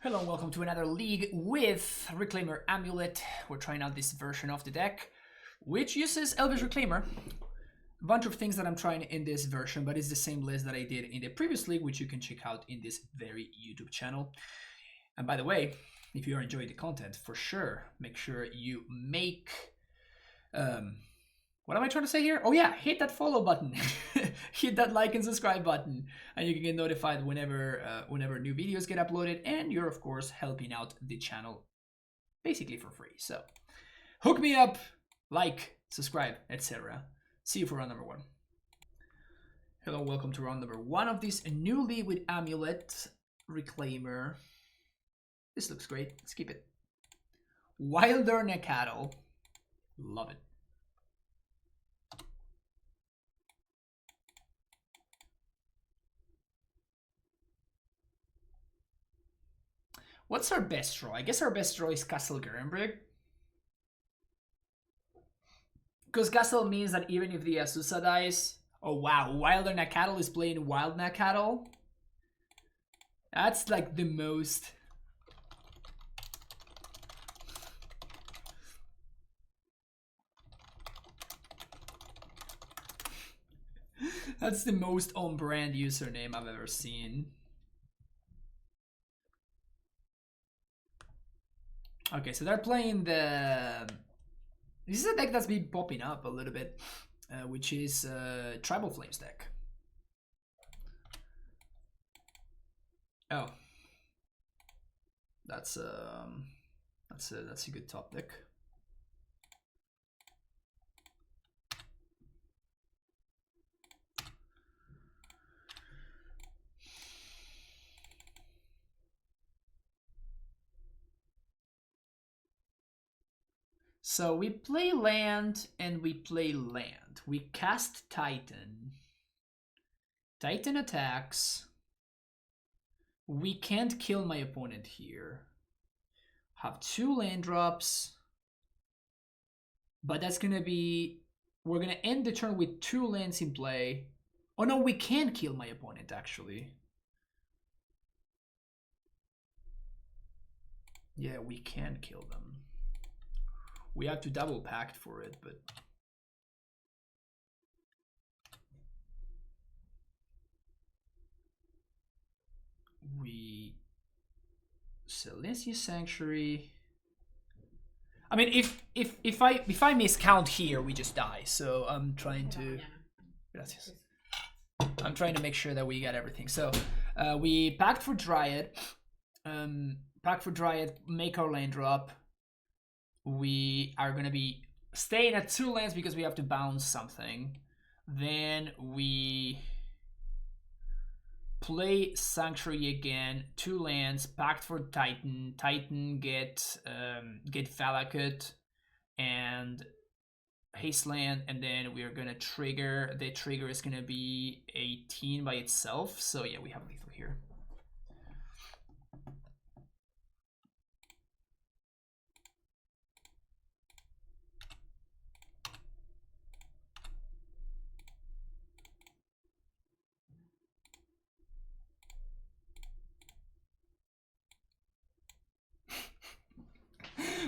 Hello and welcome to another league with Reclaimer Amulet. We're trying out this version of the deck, which uses Elvish Reclaimer. A bunch of things that I'm trying in this version, but it's the same list that I did in the previous league, which you can check out in this very YouTube channel. And by the way, if you are enjoying the content, for sure, make sure you make... what am I trying to say here? Oh yeah, hit that follow button. Hit that like and subscribe button, and you can get notified whenever new videos get uploaded, and you're of course helping out the channel basically for free. So hook me up, like, subscribe, etc. See you for round number 1. Hello, welcome to round number 1 of this new league with Amulet Reclaimer. This looks great. Let's keep it. Wilder Cattle. Love it. What's our best draw? I guess our best draw is Castle Gerenbrig. Because Castle means that even if the Azusa dies... Oh wow, Wilder Cattle is playing Wild Cattle. That's like the most... That's the most on-brand username I've ever seen. Okay, so they're playing the... This is a deck that's been popping up a little bit, which is Tribal Flames deck. Oh, that's a good top deck. So we play land and we play land. We cast Titan. Titan attacks. We can't kill my opponent here. Have 2 land drops. But that's gonna be... We're gonna end the turn with 2 lands in play. Oh no, we can kill my opponent actually. Yeah, we can kill them. We have to double pact for it, but... We... Silencia Sanctuary... I mean, if I miscount here, we just die. So I'm trying to... Gracias. I'm trying to make sure that we got everything. So we pact for Dryad. Pact for Dryad, make our land drop. We are going to be staying at 2 lands because we have to bounce something. Then we play Sanctuary again, 2 lands, pact for Titan. Titan get Valakut and haste land, and then we are going to trigger. The trigger is going to be 18 by itself. So yeah, we have lethal here.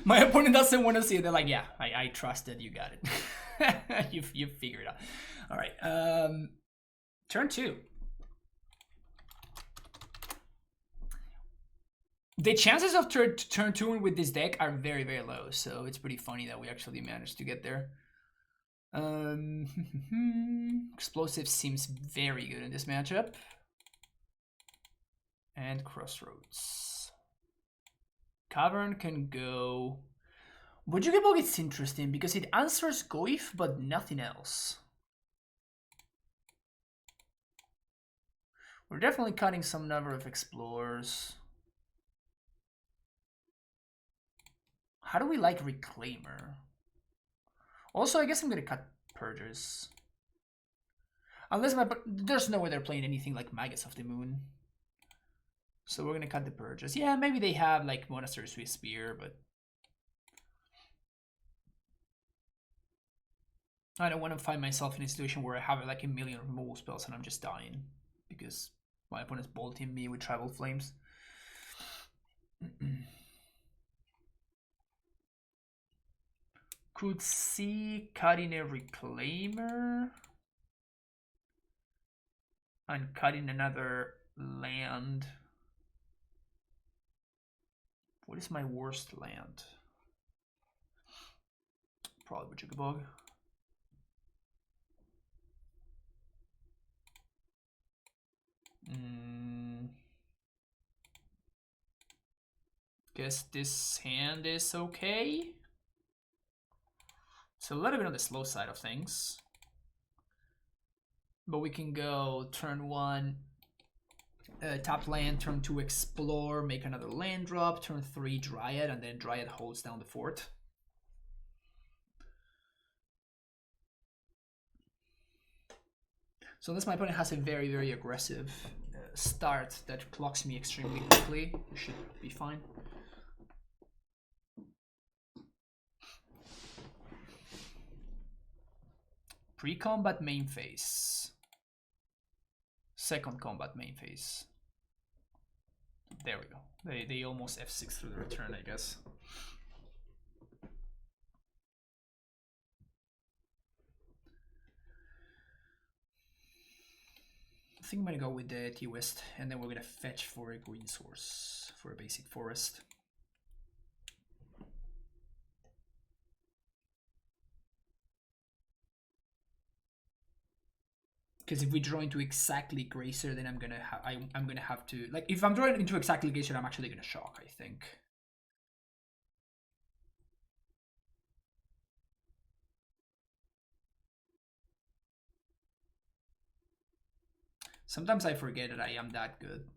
My opponent doesn't want to see it. They're like, yeah, I trust that you got it. you figured it out. All right. Turn 2. The chances of turn 2 with this deck are very, very low. So it's pretty funny that we actually managed to get there. Explosive seems very good in this matchup. And Crossroads. Cavern can go... Bojugebog is interesting because it answers Goif, but nothing else. We're definitely cutting some number of Explorers. How do we like Reclaimer? Also, I guess I'm going to cut Purgers. Unless there's no way they're playing anything like Magus of the Moon. So we're going to cut the Purges. Yeah, maybe they have like Monastery Swift Spear, but... I don't want to find myself in a situation where I have like a million removal spells and I'm just dying. Because my opponent's bolting me with Tribal Flames. Could see cutting a Reclaimer and cutting another land. What is my worst land? Probably Jugabog. Guess this hand is okay. It's a little bit on the slow side of things. But we can go turn 1, tap land, turn 2 explore, make another land drop, turn 3 Dryad, and then Dryad holds down the fort. So unless my opponent has a very, very aggressive start that clocks me extremely quickly, it should be fine. Pre-combat main phase. Second combat main phase. There we go. They almost F6 through the return, I guess. I think I'm gonna go with the T-West, and then we're gonna fetch for a green source, for a basic forest. Because if we draw into exactly Gracer, then I'm gonna have to, like, if I'm drawing into exactly Gracer, I'm actually gonna shock, I think. Sometimes I forget that I am that good.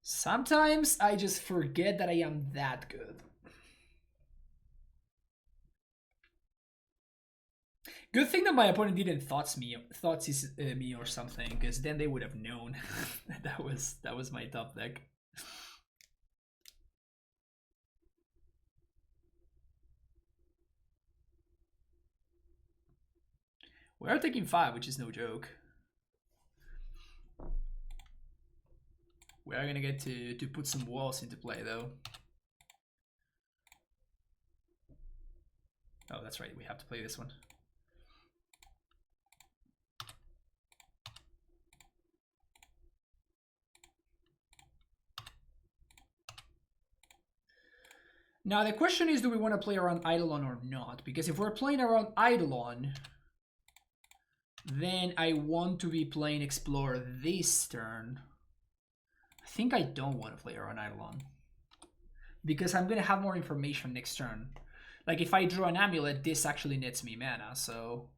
Sometimes I just forget that I am that good. Good thing that my opponent didn't thoughts me or something, because then they would have known. that was my top deck. We are taking 5, which is no joke. We are gonna get to put some walls into play though. Oh, that's right, we have to play this one. Now the question is, do we want to play around Eidolon or not? Because if we're playing around Eidolon, then I want to be playing Explore this turn. I think I don't want to play around Eidolon, because I'm going to have more information next turn. Like if I draw an Amulet, this actually nets me mana, so...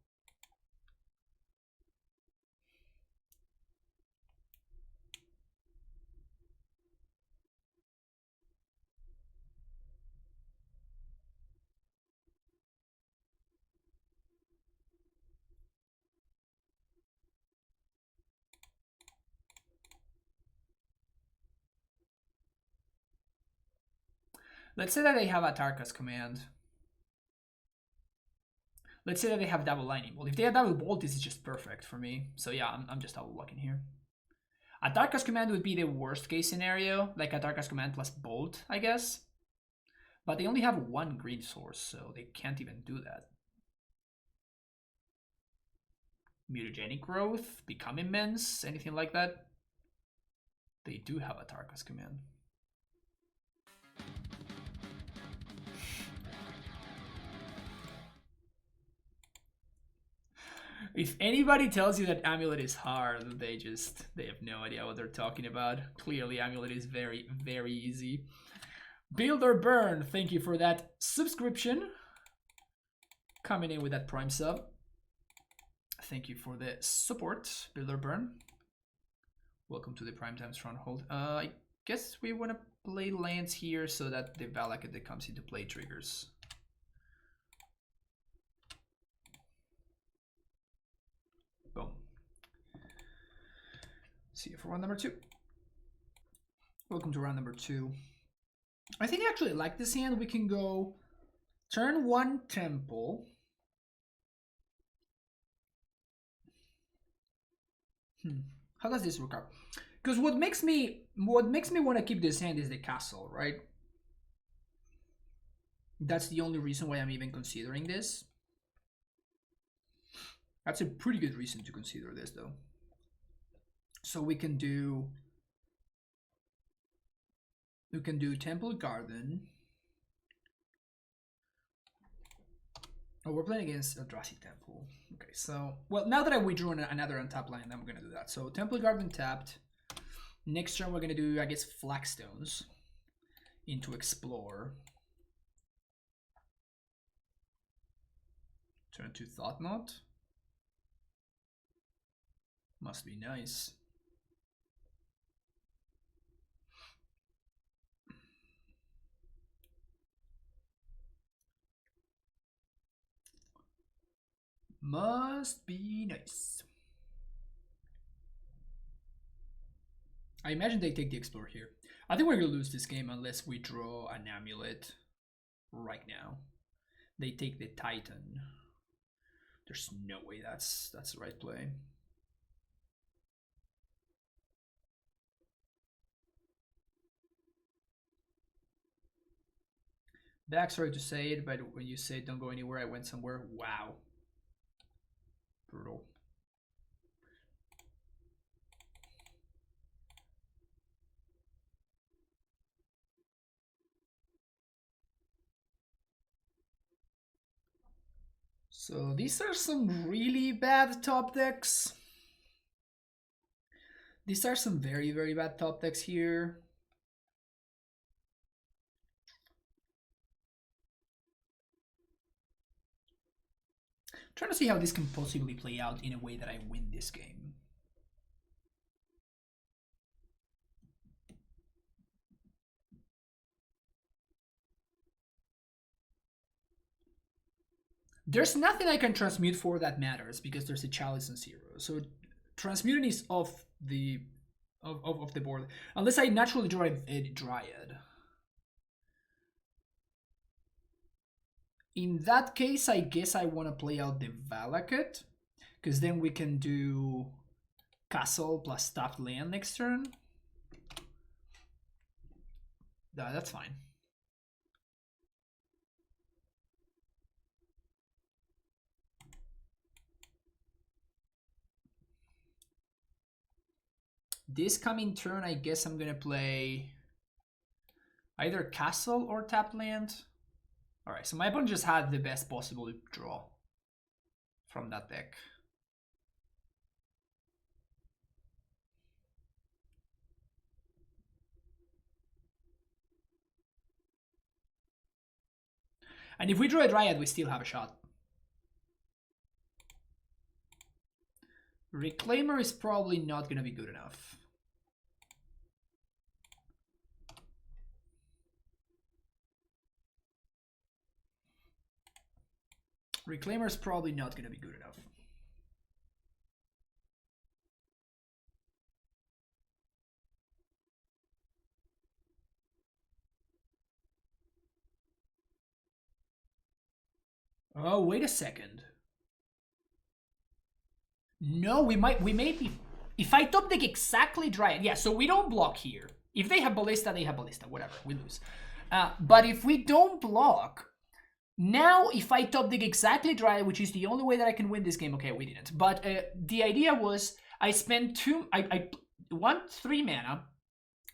Let's say that they have Atarka's Command. Let's say that they have double Lightning Bolt. If they have double Bolt, this is just perfect for me. So yeah, I'm just double blocking here. Atarka's Command would be the worst case scenario, like Atarka's Command plus Bolt, I guess. But they only have 1 green source, so they can't even do that. Mutagenic Growth, Become Immense, anything like that? They do have Atarka's Command. If anybody tells you that Amulet is hard, they have no idea what they're talking about. Clearly, Amulet is very, very easy. Build or Burn, thank you for that subscription. Coming in with that Prime sub. Thank you for the support, Build or Burn. Welcome to the Primetime Stronghold. I guess we want to play lands here so that the Valakut that comes into play triggers. Boom. See you for round number 2. Welcome to round number 2. I think I actually like this hand. We can go turn 1 Temple. How does this work out? Because what makes me want to keep this hand is the castle, right? That's the only reason why I'm even considering this. That's a pretty good reason to consider this, though. So we can do Temple Garden. Oh, we're playing against Eldrazi Temple. Okay, so well, now that I withdrew another untap land, I'm gonna do that. So Temple Garden tapped. Next turn we're gonna do, I guess, Flagstones into Explore. Turn to Thought Knot. Must be nice. Must be nice. I imagine they take the Explore here. I think we're gonna lose this game unless we draw an Amulet right now. They take the Titan. There's no way that's the right play. Sorry to say it, but when you say don't go anywhere, I went somewhere. Wow. Brutal. So these are some really bad top decks. These are some very, very bad top decks here. Trying to see how this can possibly play out in a way that I win this game. There's nothing I can transmute for that matters because there's a Chalice and 0. So transmuting is off the board unless I naturally draw a Dryad. In that case, I guess I want to play out the Valakut, because then we can do Castle plus tapped land next turn. That's fine. This coming turn, I guess I'm going to play either Castle or tapped land. Alright, so my opponent just had the best possible draw from that deck. And if we draw a Dryad, we still have a shot. Reclaimer is probably not going to be good enough. Reclaimer is probably not going to be good enough. Oh, wait a second. No, we may be. If I top deck exactly Dryad, yeah, so we don't block here. If they have Ballista, they have Ballista. Whatever, we lose. But if we don't block, now if I top deck exactly Dryad, which is the only way that I can win this game, okay, we didn't. But the idea was I spend 3 mana,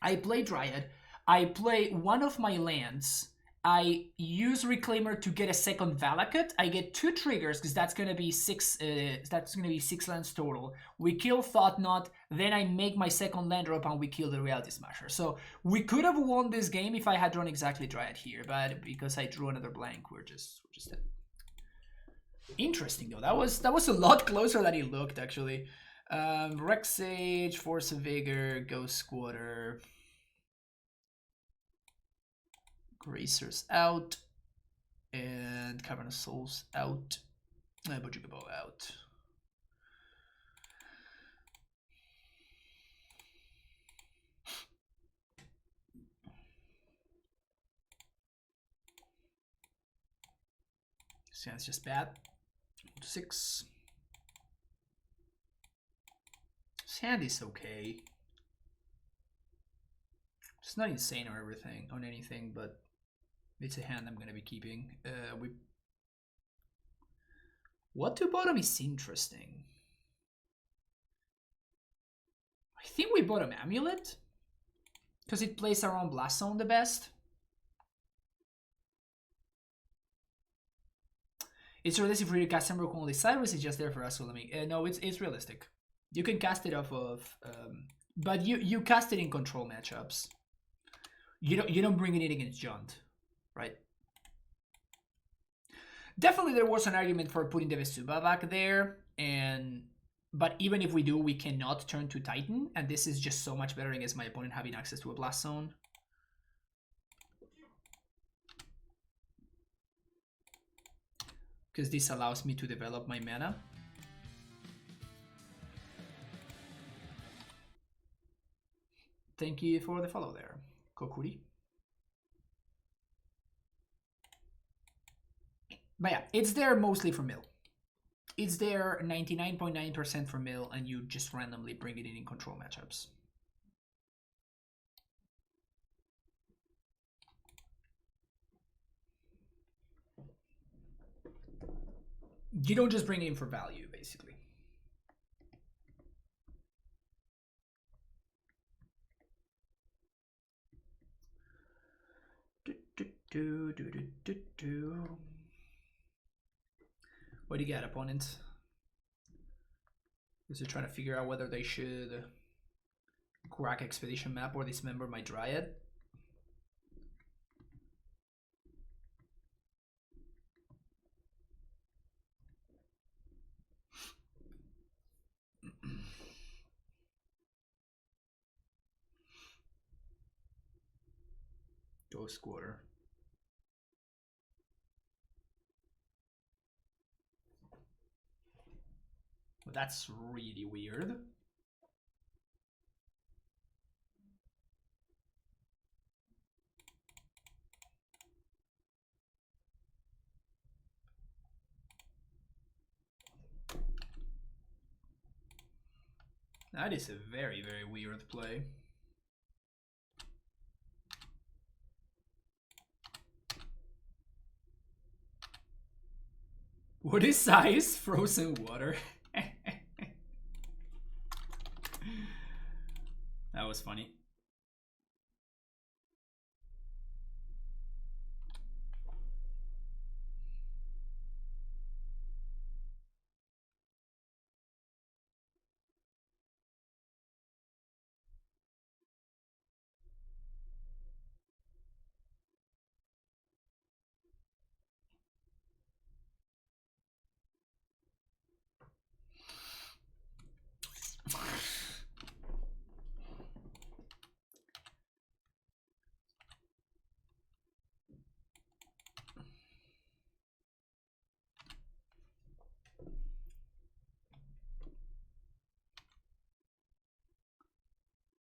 I play Dryad, I play one of my lands, I use Reclaimer to get a second Valakut. I get 2 triggers because that's gonna be 6. That's gonna be 6 lands total. We kill Thought Knot, then I make my second land drop and we kill the Reality Smasher. So we could have won this game if I had drawn exactly Dryad here, but because I drew another blank, we're just dead. Interesting though. That was a lot closer than it looked actually. Rex Sage, Force of Vigor, Ghost Squatter. Gracers out, and Cavern of Souls out, and Bojuka Bow out. So that's just bad. 6. Sand is okay. It's not insane or everything on anything, but it's a hand I'm gonna be keeping. What to bottom is interesting. I think we bottom Amulet because it plays around Blast Zone the best. It's realistic for you to cast Ember only sideways. It's just there for us. So let me. No, it's realistic. You can cast it off of, but you cast it in control matchups. You don't bring it in against Jund, right? Definitely, there was an argument for putting the Vesuba back there, but even if we do, we cannot turn to Titan, and this is just so much better against my opponent having access to a Blast Zone. Because this allows me to develop my mana. Thank you for the follow there, Kokuri. But yeah, it's there mostly for mill. It's there 99.9% for mill, and you just randomly bring it in control matchups. You don't just bring it in for value, basically. What do you got, opponent? Is it trying to figure out whether they should crack Expedition Map or dismember my Dryad? Ghost Quarter. Well, that's really weird. That is a very, very weird play. What is size? Frozen water. That was funny.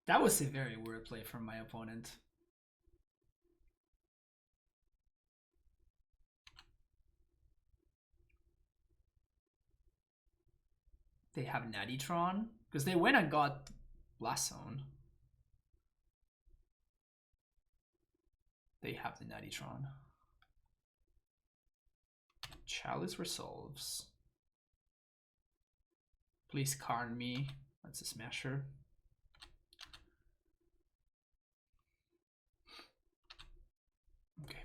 That was a very weird play from my opponent. They have Natty Tron? Because they went and got Blast Zone. They have the Natty Tron. Chalice resolves. Please Karn me. That's a smasher. Okay.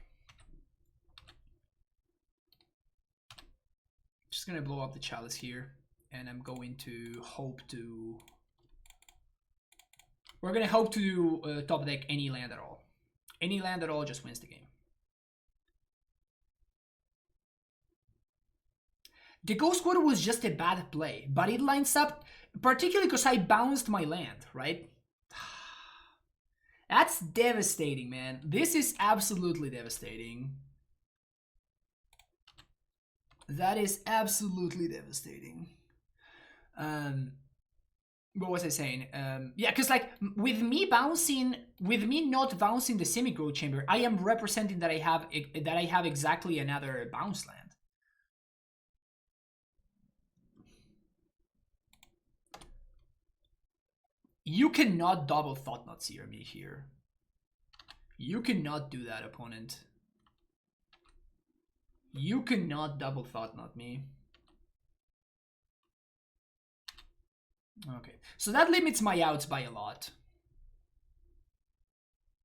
Just gonna blow up the Chalice here. And I'm going to hope to... We're gonna hope to top deck any land at all. Any land at all just wins the game. The Ghost Quarter was just a bad play, but it lines up, particularly because I bounced my land, right? That's devastating, man. This is absolutely devastating. That is absolutely devastating. What was I saying? Yeah, because like with me not bouncing the semi-growth chamber, I am representing that I have exactly another bounce land. You cannot double Thought-Knot Seer me here. You cannot do that, opponent. You cannot double thought not me. Okay, so that limits my outs by a lot.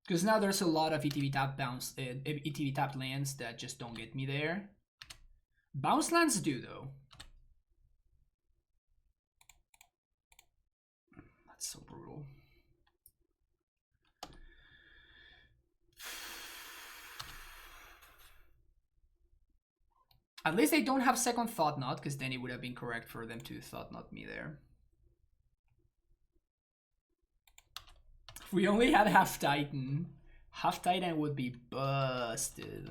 Because now there's a lot of ETB tap bounce, ETB tapped lands that just don't get me there. Bounce lands do though. That's so brutal. At least they don't have second thought knot, because then it would have been correct for them to thought knot me there. If we only had half Titan would be busted.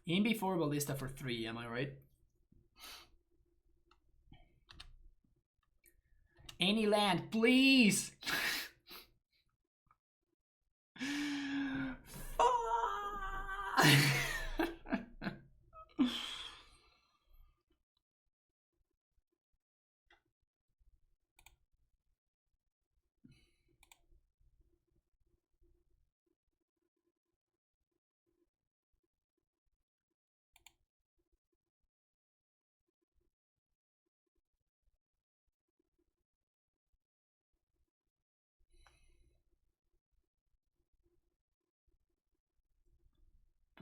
In before Ballista for 3, am I right? Any land, please!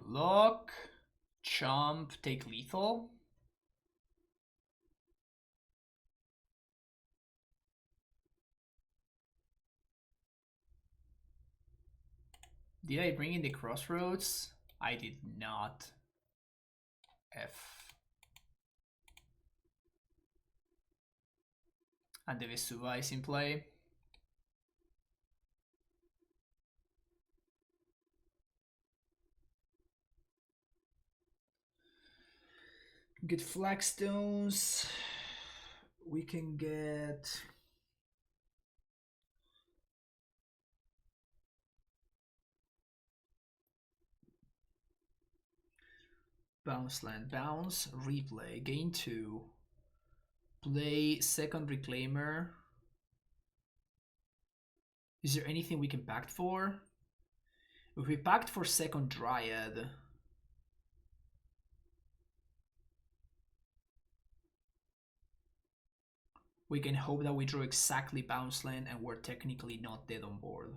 Block, chomp, take lethal. Did I bring in the crossroads? I did not. F. And the Vesuva is in play. Get flagstones. We can get bounce land, bounce, replay, gain 2. Play second reclaimer. Is there anything we can pact for? If we pact for second dryad, we can hope that we draw exactly bounce land and we're technically not dead on board.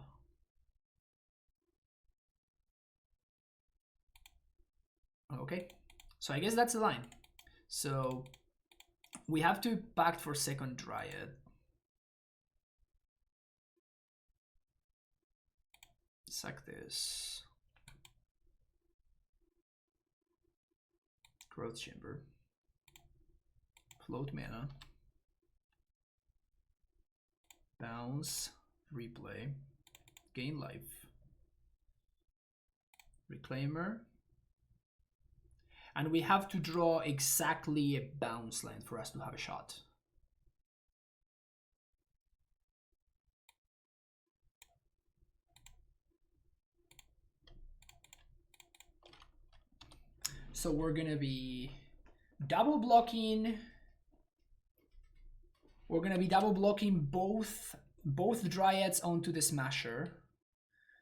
Okay, so I guess that's the line. So we have to pact for second dryad. Sack this. Growth Chamber. Float mana. Bounce. Replay. Gain life. Reclaimer. And we have to draw exactly a bounce land for us to have a shot. So we're gonna be double blocking. We're gonna be double blocking both dryads onto the smasher.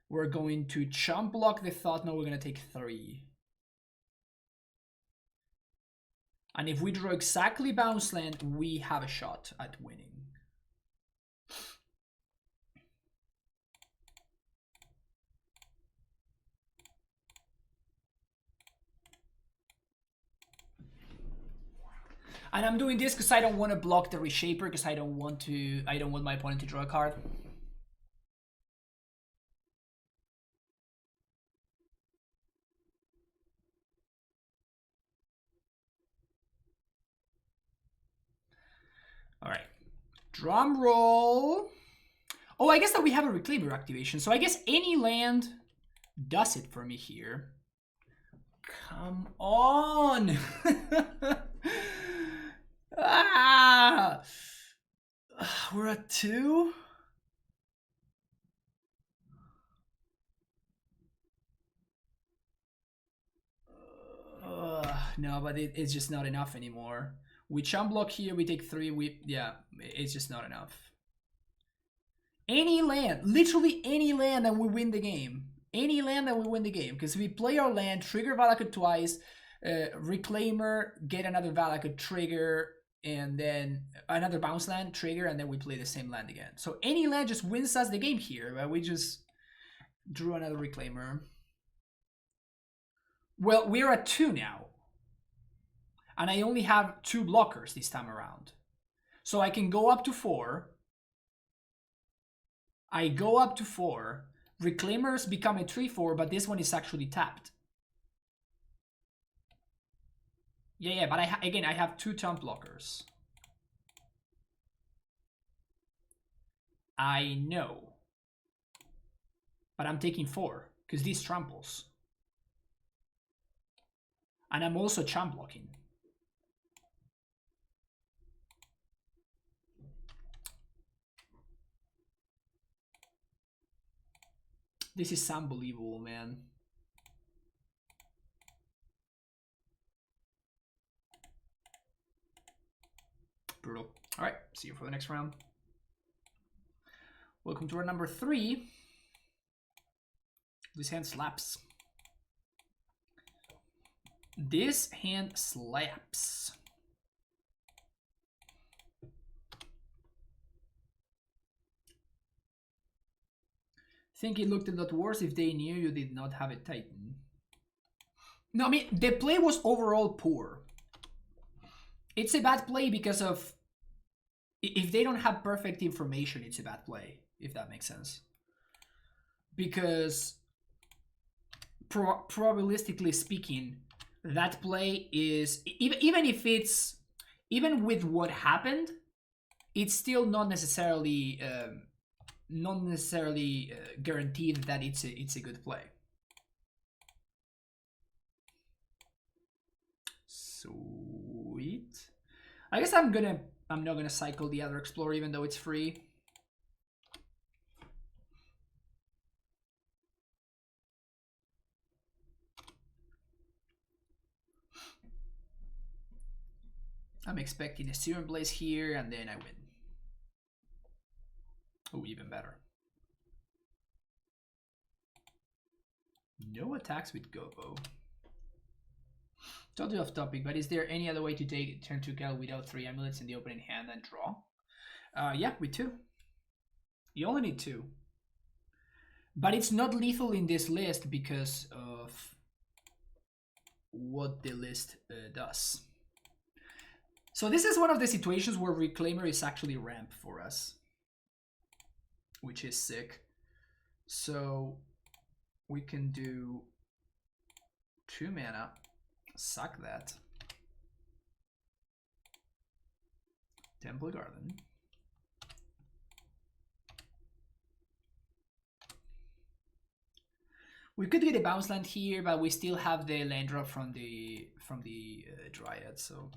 We're going to chump block the thought. Now we're gonna take 3. And if we draw exactly bounce land, we have a shot at winning. And I'm doing this because I don't want to block the reshaper, because I don't want my opponent to draw a card. All right, drum roll. Oh, I guess that we have a reclaimer activation, so I guess any land does it for me here. Come on. Ah, we're at 2. No, but it's just not enough anymore. We chump block here, we take 3, yeah, it's just not enough. Any land, literally any land, and we win the game. Any land and we win the game. Because we play our land, trigger Valakut twice, Reclaimer, get another Valakut trigger, and then another bounce land trigger, and then we play the same land again. So any land just wins us the game here, but we just drew another Reclaimer. Well, we're at 2 now. And I only have 2 blockers this time around. So I can go up to 4. I go up to 4. Reclaimers become a 3/4, but this one is actually tapped. Yeah, but again, I have 2 Tomb blockers. I know. But I'm taking 4, because these tramples. And I'm also champ blocking. This is unbelievable, man. Brutal. All right, see you for the next round. Welcome to our number 3. This hand slaps. This hand slaps. Think it looked a lot worse if they knew you did not have a Titan. No, I mean, the play was overall poor. It's a bad play because of... If they don't have perfect information, it's a bad play, if that makes sense. Because, probabilistically speaking, that play is... Even if it's... Even with what happened, it's still not necessarily... guaranteed that it's a good play. Sweet. I guess I'm not gonna cycle the other Explorer even though it's free. I'm expecting a Serum Blaze here and then I win. Oh, even better. No attacks with Gobo. Totally off topic, but is there any other way to take turn 2 Cal without 3 amulets in the opening hand and draw? Yeah, with 2. You only need 2. But it's not lethal in this list because of what the list does. So this is one of the situations where Reclaimer is actually ramp for us, which is sick. So we can do 2 mana, suck that. Temple Garden. We could get a bounce land here, but we still have the land drop from the Dryad, so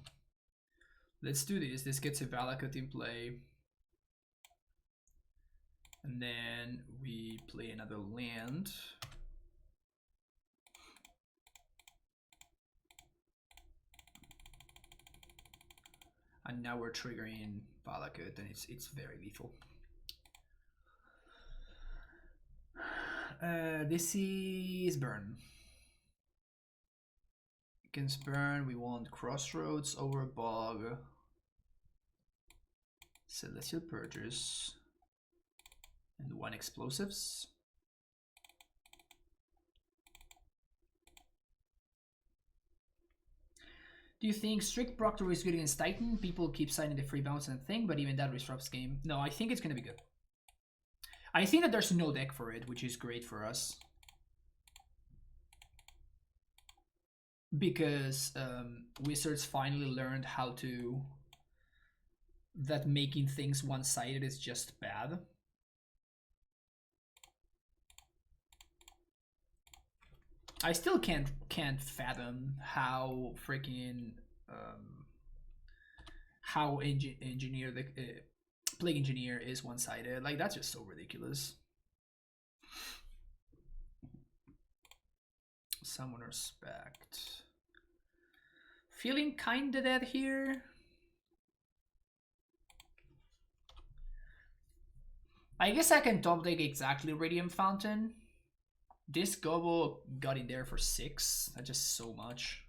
let's do this. This gets a Valakut in play. And then we play another land. And now we're triggering Valakut, and it's very lethal. This is burn. Against burn, we want Crossroads over Bog, Celestial Purges, and 1 explosives. Do you think strict Proctor is good against Titan? People keep signing the free bounce and thing, but even that disrupts game. No, I think it's gonna be good. I think that there's no deck for it, which is great for us. Because Wizards finally learned how to... that making things one-sided is just bad. I still can't fathom how freaking how engineer the Plague Engineer is one-sided. Like, that's just so ridiculous. Summoner Spect. Feeling kinda dead here. I guess I can top deck exactly Radiant Fountain. This Gobo got in there for 6. That's just so much.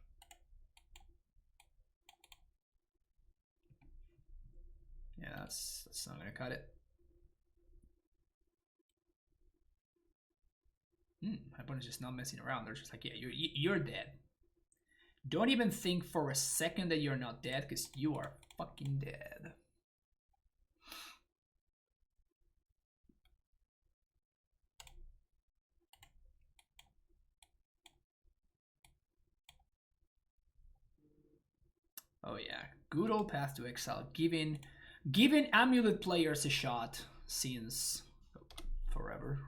Yeah, that's not gonna cut it. My opponent's just not messing around. They're just like, yeah, you're dead. Don't even think for a second that you're not dead, because you are fucking dead. Oh yeah, good old Path to Exile, giving Amulet players a shot since forever.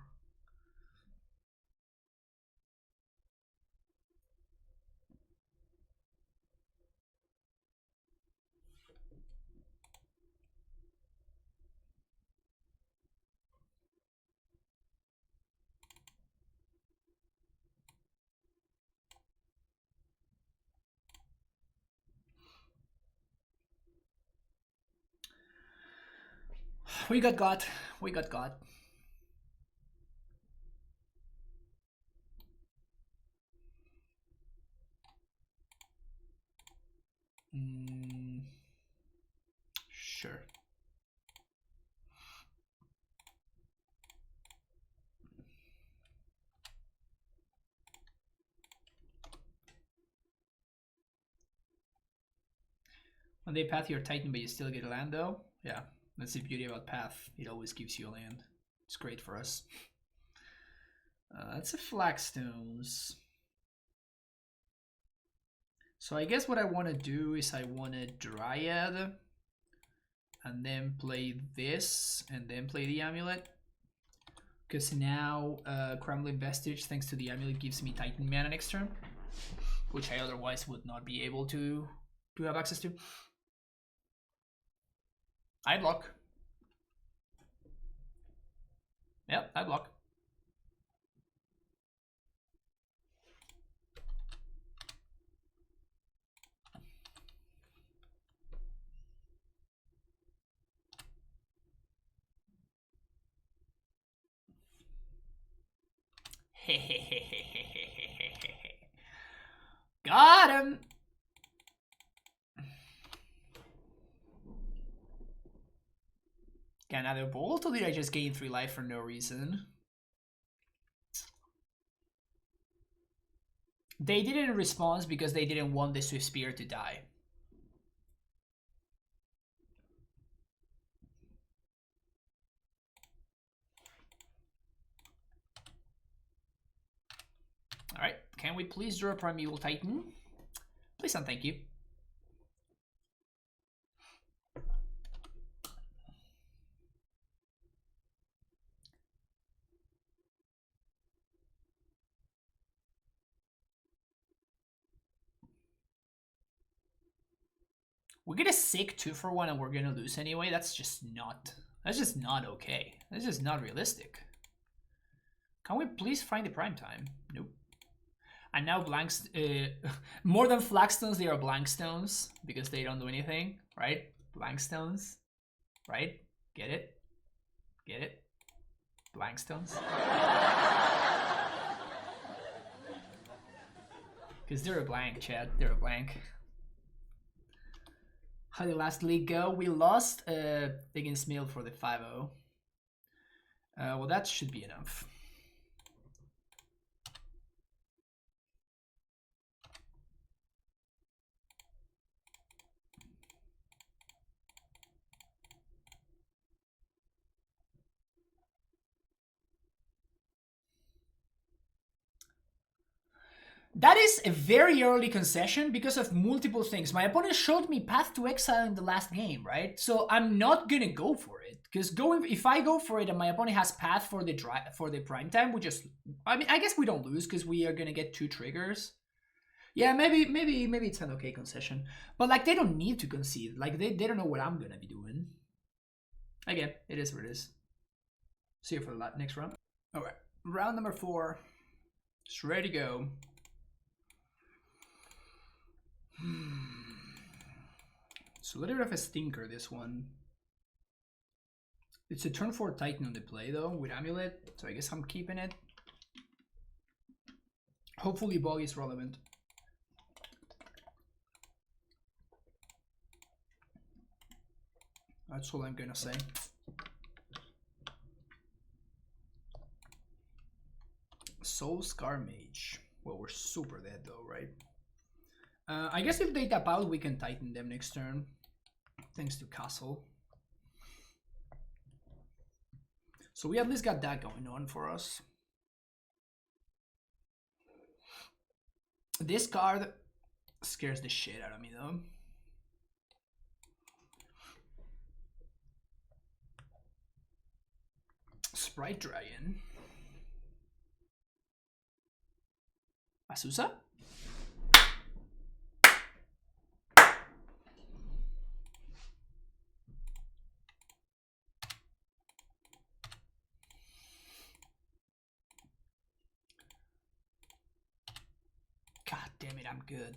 We got God. We got God. Sure. When they path your Titan, but you still get a land, though. Yeah, that's the beauty about Path. It always gives you a land. It's great for us. That's a Flagstones. So I guess what I want to do is I want to Dryad and then play this and then play the Amulet. Because now Crumbling Vestige, thanks to the Amulet, gives me Titan mana next turn, which I otherwise would not be able to have access to. I block. Yep, I block. Got him! Got another bolt, or did I just gain 3 life for no reason? They didn't respond because they didn't want the Swift Spear to die. Alright, can we please draw a Primeval Titan? Please and thank you. We get a sick 2-for-1 and we're gonna lose anyway. That's just not okay. That's just not realistic. Can we please find the prime time? Nope. And now blanks, more than flagstones, they are blank stones because they don't do anything, right? Blank stones, right? Get it? Get it? Blank stones. Because they're a blank, Chad. They're a blank. How did the last league go? We lost against Mill for the 5-0. Well, that should be enough. That is a very early concession because of multiple things. My opponent showed me Path to Exile in the last game, right? So I'm not gonna go for it because if I go for it and my opponent has Path for the prime time, I guess we don't lose because we are gonna get 2 triggers. Yeah, maybe it's an okay concession, but like they don't need to concede. Like they don't know what I'm gonna be doing. Again, it is what it is. See you for the next round. All right, round number 4. It's ready to go. It's a little bit of a stinker, this one. It's a turn 4 Titan on the play though with Amulet, so I guess I'm keeping it. Hopefully Bog is relevant. That's all I'm gonna say. Soul Scar Mage. Well, we're super dead though, right? I guess if they tap out, we can Titan them next turn. Thanks to Castle. So we at least got that going on for us. This card scares the shit out of me though. Sprite Dragon. Asusa? God damn it, I'm good.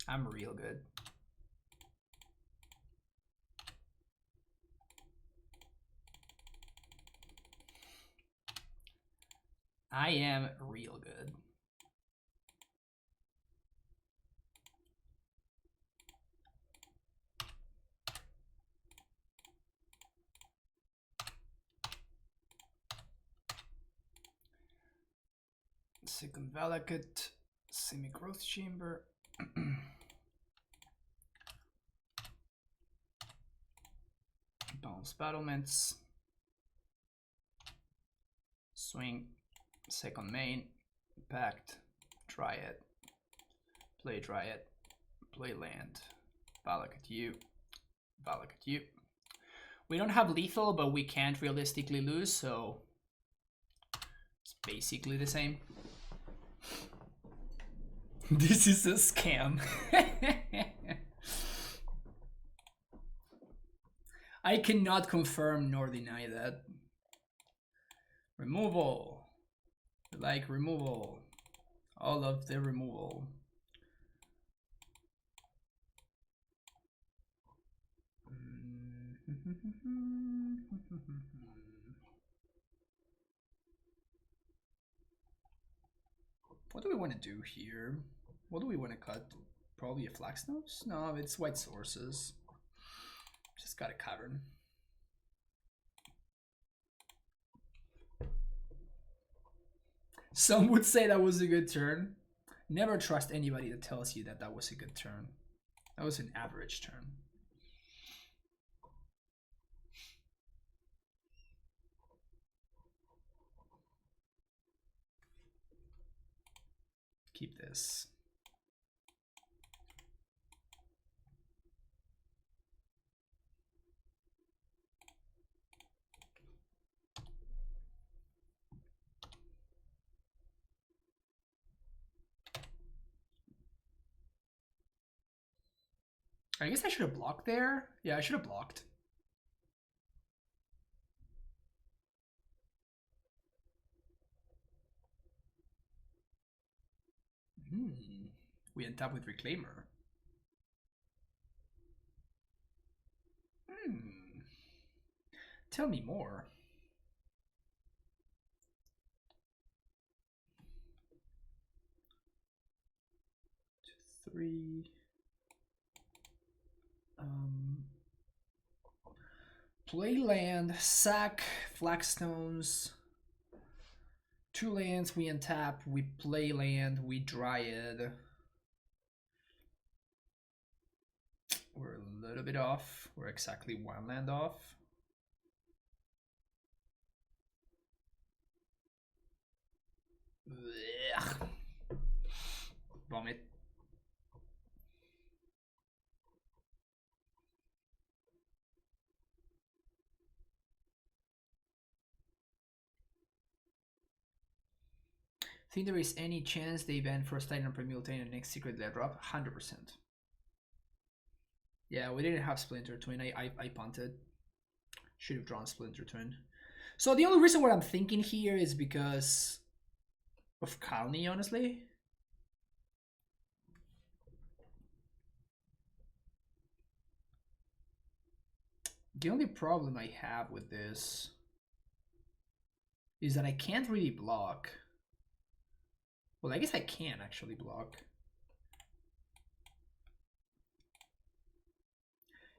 I'm real good. I am real good. Second Valakut, Semi-Growth Chamber. Bounce Battlements. Swing. Second main. Pact. Dryad. Play Dryad. Play land. Valakut you. Valakut you. We don't have lethal, but we can't realistically lose, so it's basically the same. This is a scam. I cannot confirm nor deny that. Removal. Like removal. All of the removal. What do we want to do here? What do we want to cut? Probably a Flaxnose? No, it's White Sources. Just got a Cavern. Some would say that was a good turn. Never trust anybody that tells you that that was a good turn. That was an average turn. Keep this. I guess I should have blocked there. Yeah, I should have blocked. We end up with Reclaimer. Tell me more. Three. Play land, sack, Flaxstones. 2 lands, we untap, we play land, we Dryad. We're a little bit off. We're exactly 1 land off. Ugh. Vomit. Think there is any chance they ban First Titan Primultane and next Secret Dead Drop? 100%. Yeah, we didn't have Splinter Twin. I punted. Should have drawn Splinter Twin. So the only reason what I'm thinking here is because of Kalni, honestly. The only problem I have with this is that I can't really block. Well, I guess I can actually block.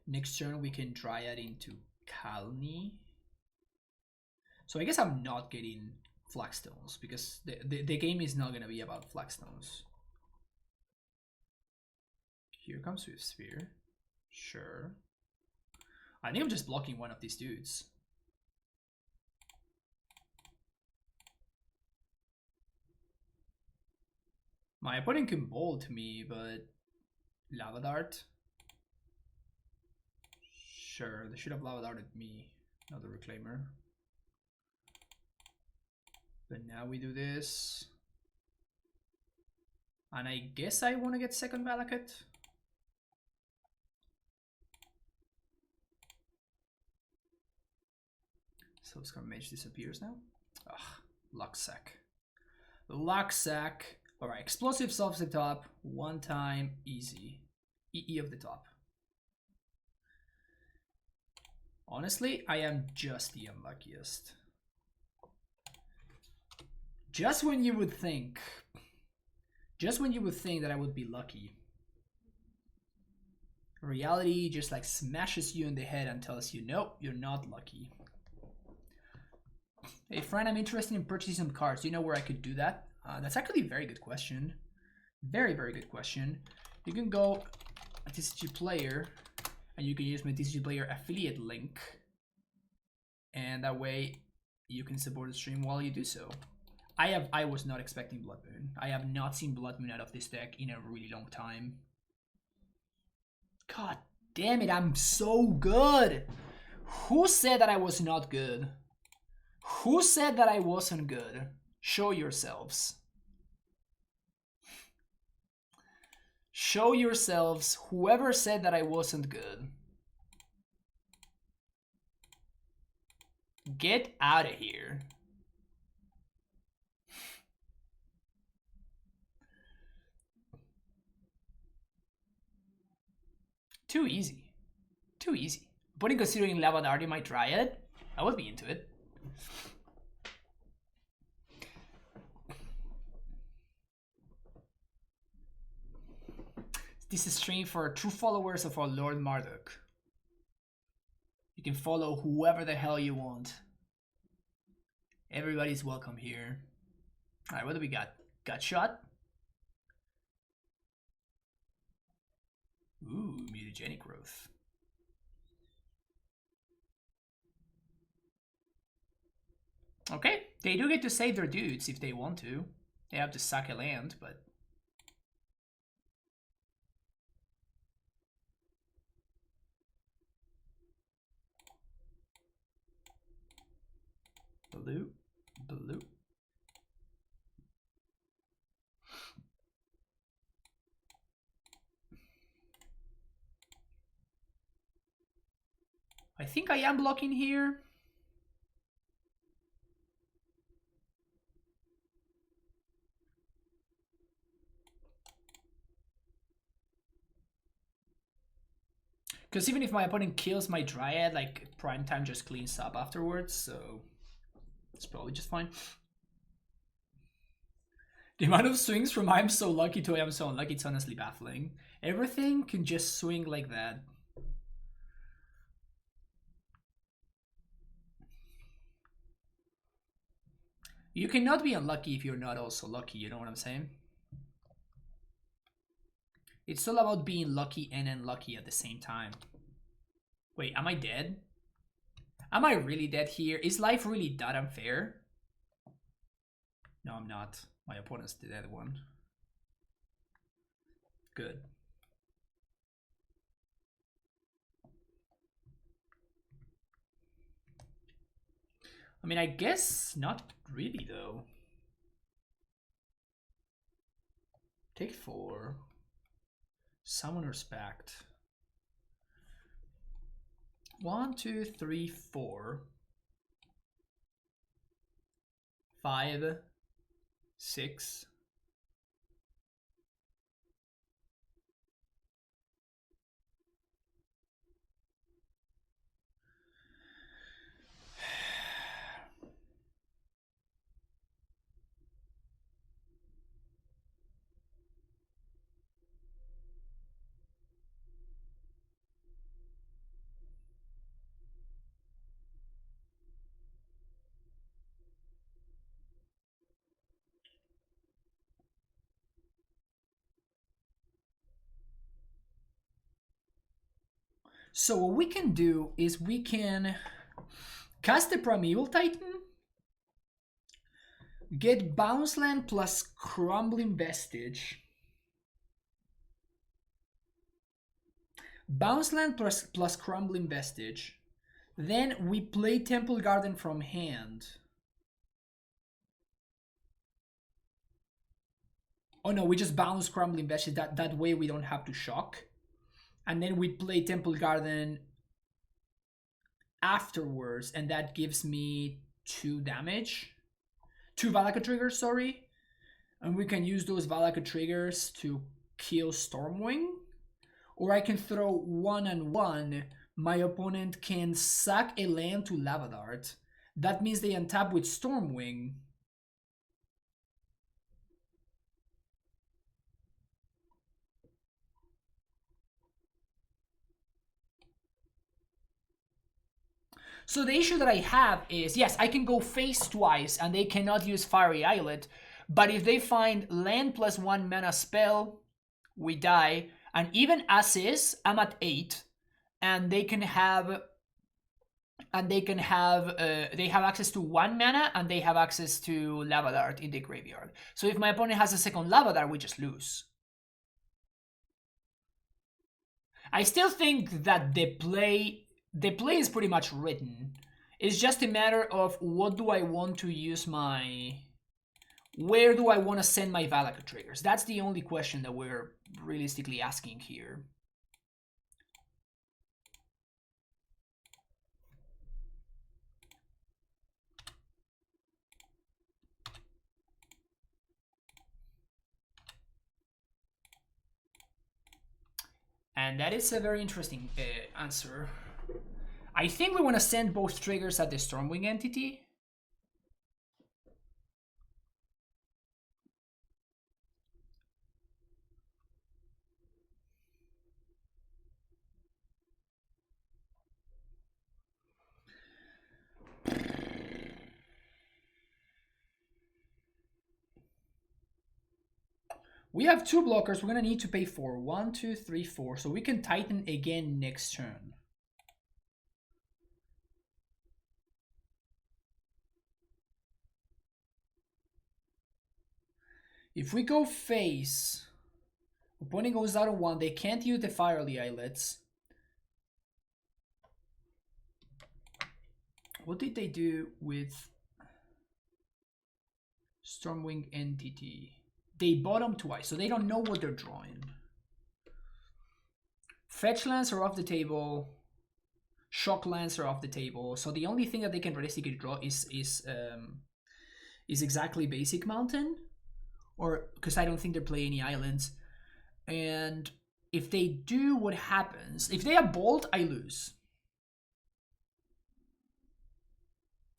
Next turn we can Dryad into Kalni. So I guess I'm not getting Flagstones because the game is not going to be about Flagstones. Here comes Swift Sphere. Sure. I think I'm just blocking one of these dudes. My opponent can bolt me, but Lava Dart? Sure, they should have Lava Darted me, not the Reclaimer. But now we do this. And I guess I want to get second Valakut. So Scar Mage disappears now. Ugh, Lucksack. Lucksack. Alright, explosives off the top. One time, easy. EE of the top. Honestly, I am just the unluckiest. Just when you would think that I would be lucky, reality just like smashes you in the head and tells you, nope, you're not lucky. Hey friend, I'm interested in purchasing some cards. Do you know where I could do that? That's actually a very good question. Very, very good question. You can go at TCG Player and you can use my TCG Player affiliate link. And that way you can support the stream while you do so. I was not expecting Blood Moon. I have not seen Blood Moon out of this deck in a really long time. God damn it, I'm so good. Who said that I was not good? Who said that I wasn't good? Show yourselves. Show yourselves, whoever said that I wasn't good. Get out of here. Too easy. Too easy. But in considering Lava Dart in my Dryad, I would be into it. This is stream for true followers of our Lord Marduk. You can follow whoever the hell you want. Everybody's welcome here. Alright, what do we got? Gutshot? Ooh, mutagenic growth. Okay, they do get to save their dudes if they want to. They have to sack a land, but... Blue, blue. I think I am blocking here. Because even if my opponent kills my Dryad, like, Prime Time just cleans up afterwards, so... it's probably just fine. The amount of swings from I'm so lucky to I'm so unlucky, it's honestly baffling. Everything can just swing like that. You cannot be unlucky if you're not also lucky, you know what I'm saying? It's all about being lucky and unlucky at the same time. Wait, am I dead? Am I really dead here? Is life really that unfair? No, I'm not. My opponent's the dead one. Good. I mean, I guess not really, though. Take 4. Summoner's Pact. 1, 2, 3, 4. 5, 6. So what we can do is we can cast the Primeval Titan, get Bounce Land plus Crumbling Vestige. Bounce Land plus Crumbling Vestige. Then we play Temple Garden from hand. Oh no, we just bounce Crumbling Vestige. That way we don't have to shock. And then we play Temple Garden afterwards, and that gives me 2 damage. 2 Valaka triggers, sorry. And we can use those Valaka triggers to kill Stormwing. Or I can throw 1 and 1. My opponent can sack a land to Lava Dart. That means they untap with Stormwing. So the issue that I have is, yes, I can go face twice and they cannot use Fiery Islet, but if they find land plus 1 mana spell, we die. And even as is, I'm at 8, and they have access to 1 mana and they have access to Lava Dart in the graveyard. So if my opponent has a second Lava Dart, we just lose. I still think that the play is pretty much written. It's just a matter of what do I want to use where do I want to send my Valaka triggers? That's the only question that we're realistically asking here. And that is a very interesting answer. I think we want to send both triggers at the Stormwing entity. We have 2 blockers. We're going to need to pay 4. 1, 2, 3, 4. So we can Titan again next turn. If we go face, opponent goes out of 1. They can't use the Fiery Islets. What did they do with Stormwing entity? They bottom twice, so they don't know what they're drawing. Fetch lands are off the table. Shock lands are off the table. So the only thing that they can realistically draw is exactly Basic Mountain, or because I don't think they play any islands. And if they do, what happens? If they have Bolt, I lose.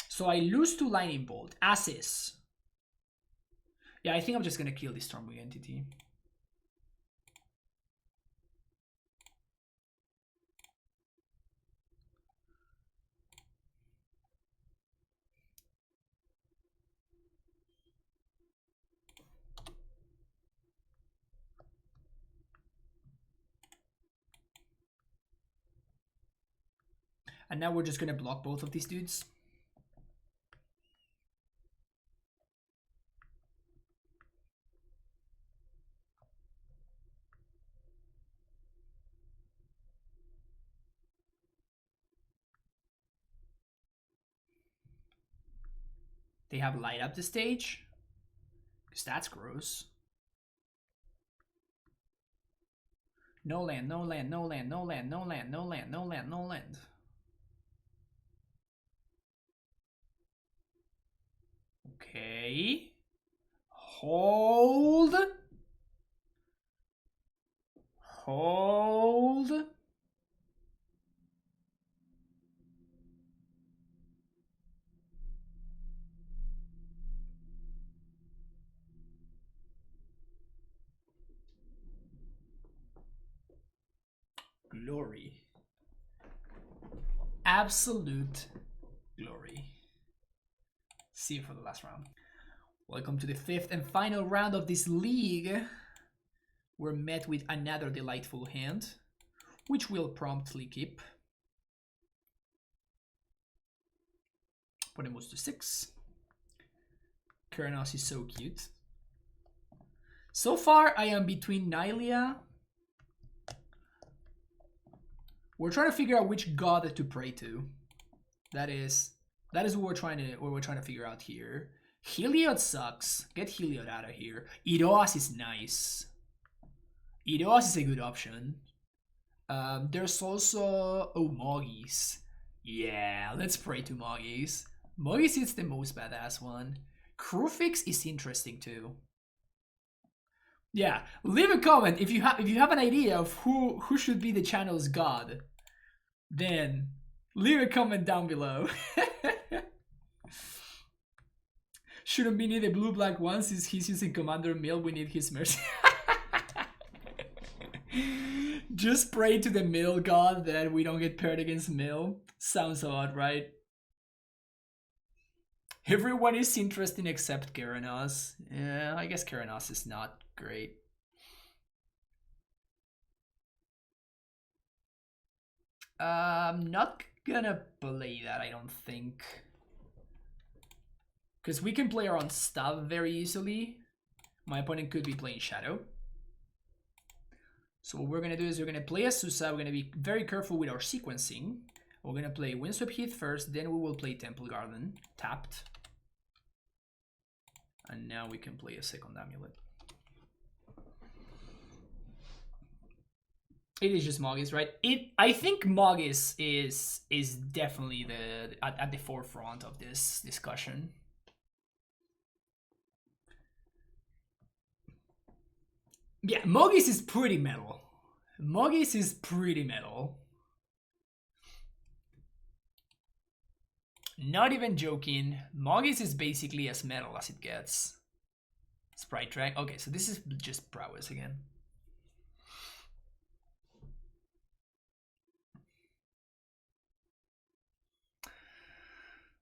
So I lose to Lightning Bolt, as is. Yeah, I think I'm just going to kill this Stormwing entity. And now we're just going to block both of these dudes. They have light up the stage, because that's gross. No land, no land, no land, no land, no land, no land, no land, no land. Okay. Hold. Hold. Glory. Absolute glory. See you for the last round. Welcome to the 5th and final round of this league. We're met with another delightful hand. which we'll promptly keep. Put moves to 6. Keranos is so cute. So far, I am between Nylia. We're trying to figure out which god to pray to. That is what we're trying to figure out here. Heliod sucks. Get Heliod out of here. Iroas is nice. Iroas is a good option. There's also Mogis. Yeah, let's pray to Mogis. Mogis is the most badass one. Krufix is interesting too. Yeah, leave a comment if you have an idea of who should be the channel's god. Then leave a comment down below. Shouldn't be needed blue-black one since he's using Commander Mill. We need his mercy. Just pray to the Mill god that we don't get paired against Mill. Sounds odd, right? Everyone is interesting except Keranos. Yeah, I guess Keranos is not great. I'm not gonna play that, I don't think. Because we can play our own stuff very easily. My opponent could be playing Shadow. So what we're gonna do is we're gonna play Asusa. We're gonna be very careful with our sequencing. We're gonna play Windswept Heath first, then we will play Temple Garden, tapped. And now we can play a second Amulet. It is just Mogis, right? I think Mogis is definitely at the forefront of this discussion. Yeah, Mogis is pretty metal. Mogis is pretty metal. Not even joking. Mogis is basically as metal as it gets. Sprite track. Okay, so this is just Prowess again.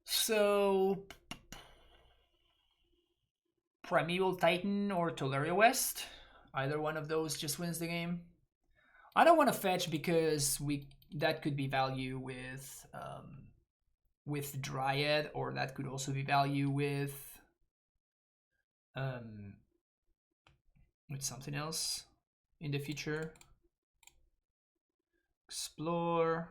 So Primeval Titan or Tolaria West. Either one of those just wins the game. I don't want to fetch because that could be value with Dryad, or that could also be value with something else in the future. Explore.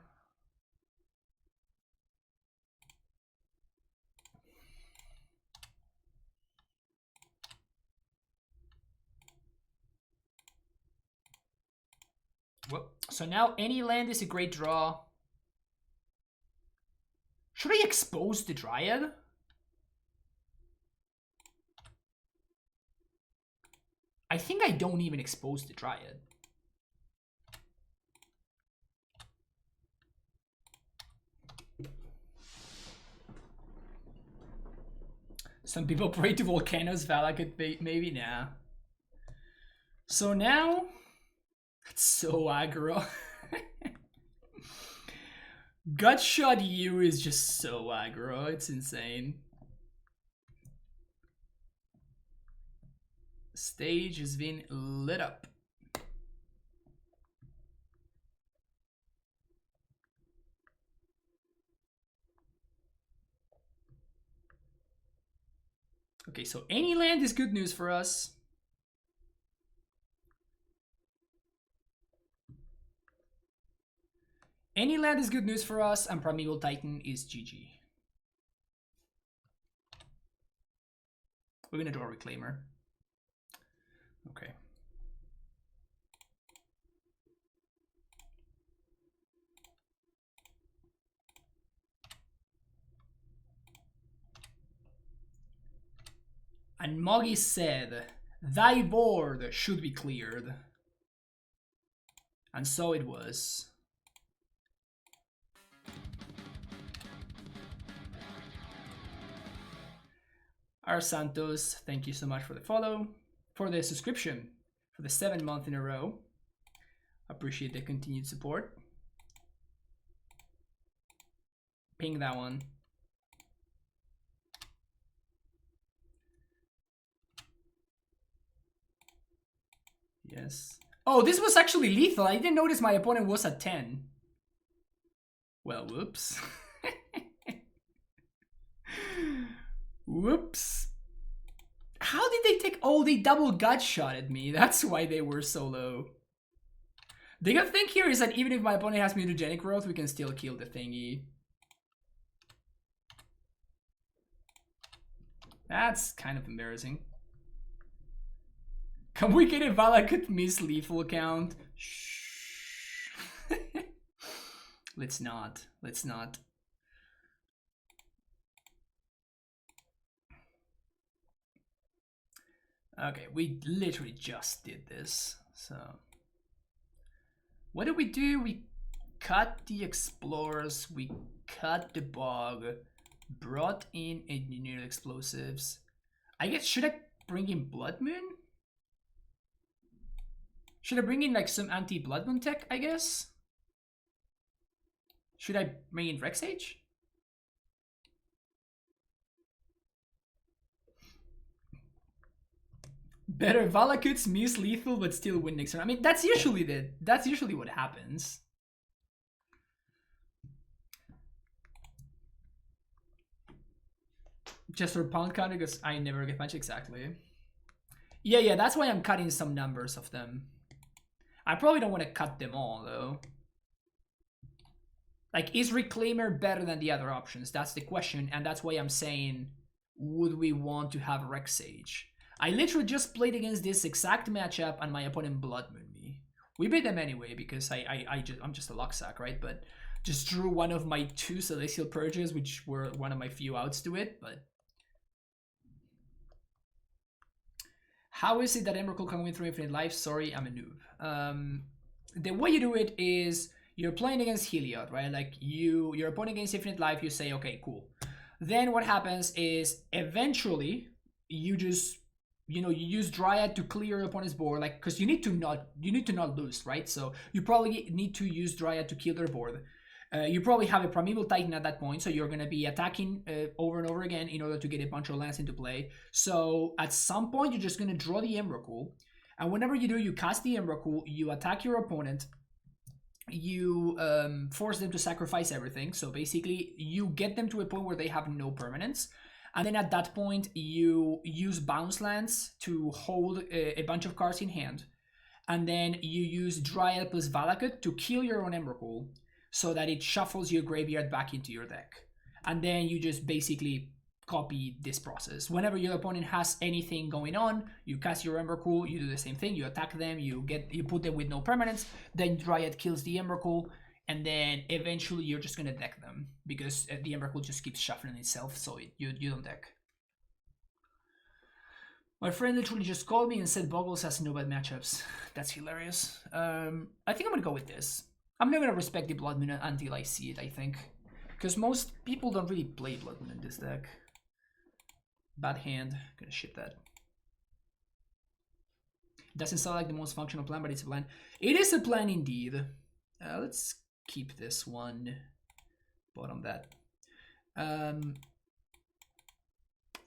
Well, so now any land is a great draw. Should I expose the Dryad? I think I don't even expose the Dryad. Some people pray to volcanoes. Vala could be, maybe, nah. So now, it's so aggro. Gutshot U is just so aggro, it's insane. Stage has been lit up. Okay, so any land is good news for us. Any land is good news for us, and Primeval Titan is GG. We're gonna draw a Reclaimer. Okay. And Moggy said, "Thy board should be cleared." And so it was. R. Santos, thank you so much for the follow, for the subscription, for the 7th month in a row. Appreciate the continued support. Ping that one. Yes. Oh, this was actually lethal. I didn't notice my opponent was at 10. Well, whoops. Whoops. How did they take... Oh, they double gut shot at me. That's why they were so low. The good thing here is that even if my opponent has mutagenic growth, we can still kill the thingy. That's kind of embarrassing. Can we get a Valakut miss lethal count? Shh. Let's not. Let's not. Okay, we literally just did this. So, what did we do? We cut the explorers. We cut the bog. Brought in engineered explosives. I guess, should I bring in Blood Moon? Should I bring in like some anti-Blood Moon tech, I guess? Should I bring in Rex Age? Better Valakuts miss lethal but still win next turn. I mean, that's usually what happens. Just for pound counter because I never get much exactly. Yeah, that's why I'm cutting some numbers of them. I probably don't want to cut them all though. Like, is Reclaimer better than the other options? That's the question, and that's why I'm saying, would we want to have Rex Sage? I literally just played against this exact matchup and my opponent Blood Moon me. We beat them anyway because I'm just a luck sack, right? But just drew one of my 2 Celestial Purges, which were one of my few outs to it, but... How is it that Emrakul can win through infinite life? Sorry, I'm a noob. The way you do it is you're playing against Heliod, right? Like your opponent gains infinite life, you say, okay, cool. Then what happens is eventually you just, you use Dryad to clear your opponent's board, like, because you need to not lose, right? So you probably need to use Dryad to kill their board. You probably have a Primeval Titan at that point, so you're going to be attacking over and over again in order to get a bunch of lands into play. So at some point, you're just going to draw the Emrakul, and whenever you do, you cast the Emrakul, you attack your opponent, you force them to sacrifice everything, so basically you get them to a point where they have no permanence, and then at that point, you use bounce lands to hold a bunch of cards in hand, and then you use Dryad plus Valakut to kill your own Emrakul, so that it shuffles your graveyard back into your deck. And then you just basically copy this process. Whenever your opponent has anything going on, you cast your Emrakul, you do the same thing, you attack them, you put them with no permanence, then Dryad kills the Emrakul, and then eventually you're just gonna deck them, because the Emrakul just keeps shuffling itself, so you don't deck. My friend literally just called me and said Boggles has no bad matchups. That's hilarious. I think I'm gonna go with this. I'm not going to respect the Blood Moon until I see it, I think. Because most people don't really play Blood Moon in this deck. Bad hand. Gonna ship that. Doesn't sound like the most functional plan, but it's a plan. It is a plan indeed. Let's keep this one. Bottom that.